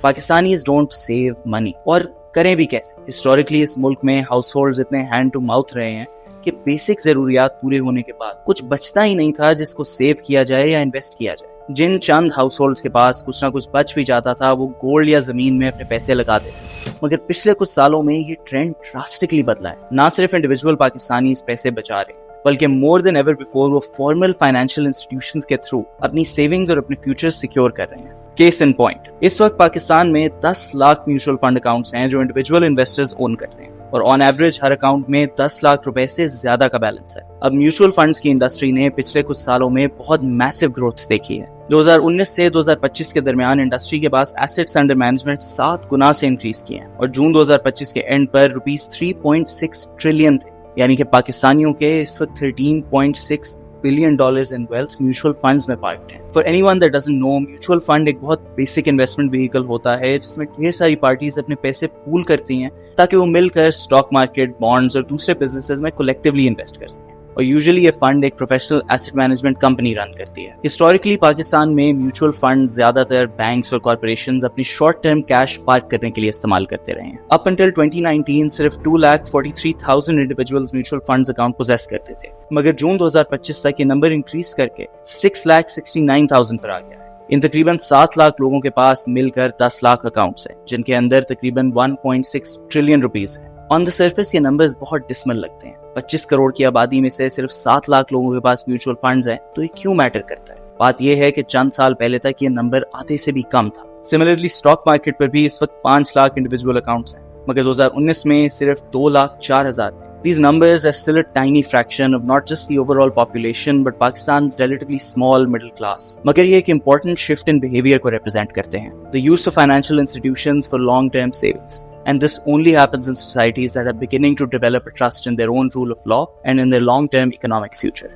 Pakistanis don't save money, और करें भी कैसे। हिस्टोरिकली इस मुल्क में हाउस होल्ड्स इतने हैंड टू माउथ रहे हैं कि बेसिक जरूरियात पूरे होने के बाद कुछ बचता ही नहीं था जिसको सेव किया जाए या इन्वेस्ट किया जाए। जिन चंद हाउस होल्ड्स के पास कुछ ना कुछ बच भी जाता था वो गोल्ड या जमीन में अपने पैसे लगा देते। मगर पिछले कुछ सालों में ये ट्रेंड ड्रास्टिकली बदला है। ना सिर्फ इंडिविजुअल पाकिस्तानी इस पैसे बचा रहे हैं, बल्कि मोर देन एवर बिफोर वो फॉर्मल फाइनेंशियल इंस्टीट्यूशंस के थ्रू अपनी सेविंग्स और अपने फ्यूचर सिक्योर कर रहे हैं। केस इन पॉइंट, इस वक्त पाकिस्तान में 10 लाख म्यूचुअल फंड अकाउंट्स हैं जो इंडिविजुअल इन्वेस्टर्स ओन करते हैं, और ऑन एवरेज हर अकाउंट में 10 लाख रुपए से ज्यादा का बैलेंस है। अब म्यूचुअल फंड्स की इंडस्ट्री ने पिछले कुछ सालों में बहुत मैसिव ग्रोथ देखी है। 2019 से 2025 के दरमियान इंडस्ट्री के पास एसेट्स अंडर मैनेजमेंट 7 गुना से इंक्रीज किए हैं, और जून 2025 के एंड पर रुपीस 3.6 ट्रिलियन थे, यानी कि पाकिस्तानियों के इस वक्त $13.6 billion in wealth mutual funds में पार्क्ड हैं। For anyone that doesn't know, mutual fund एक बहुत बेसिक इन्वेस्टमेंट व्हीकल होता है जिसमें ढेर सारी पार्टीज अपने पैसे पूल करती हैं ताकि वो मिलकर स्टॉक मार्केट, बॉन्ड्स और दूसरे बिजनेसेस में कलेक्टिवली इन्वेस्ट कर सकें। और यूजुअली ये फंड एक professional asset management company run करती है। हिस्टोरिकली पाकिस्तान में म्यूचुअल फंड ज्यादातर बैंक्स और कॉर्पोरेशंस अपनी शॉर्ट टर्म कैश पार्क करने के लिए इस्तेमाल करते रहे हैं। अप अंटिल 2019 सिर्फ 2,43,000 individuals mutual funds account possess करते थे, मगर जून 2025 तक ये नंबर इंक्रीज करके 6,69,000 पर आ गया है। इन तकरीबन 7 लाख लोगों के पास मिलकर 10 लाख अकाउंट्स हैं, जिनके अंदर तकरीबन 1.6 ट्रिलियन रुपीस है। ऑन द सर्फेस ये नंबर्स बहुत डिसमल लगते हैं। 25 करोड़ की आबादी में से सिर्फ 7 लाख लोगों के पास म्यूचुअल फंड्स हैं, तो ये क्यों मैटर करता है? बात यह है कि चंद साल पहले तक ये नंबर आधे से भी कम था। सिमिलरली स्टॉक मार्केट पर भी इस वक्त 5 लाख इंडिविजुअल अकाउंट्स हैं, मगर 2019 में सिर्फ 2,04,000 थे। These numbers are still a tiny fraction of not just the overall population but Pakistan's relatively small middle class. मगर ये एक important shift in behavior को represent करते हैं, the use of financial institutions for long-term savings. And this only happens in societies that are beginning to develop a trust in their own rule of law and in their long-term economic future.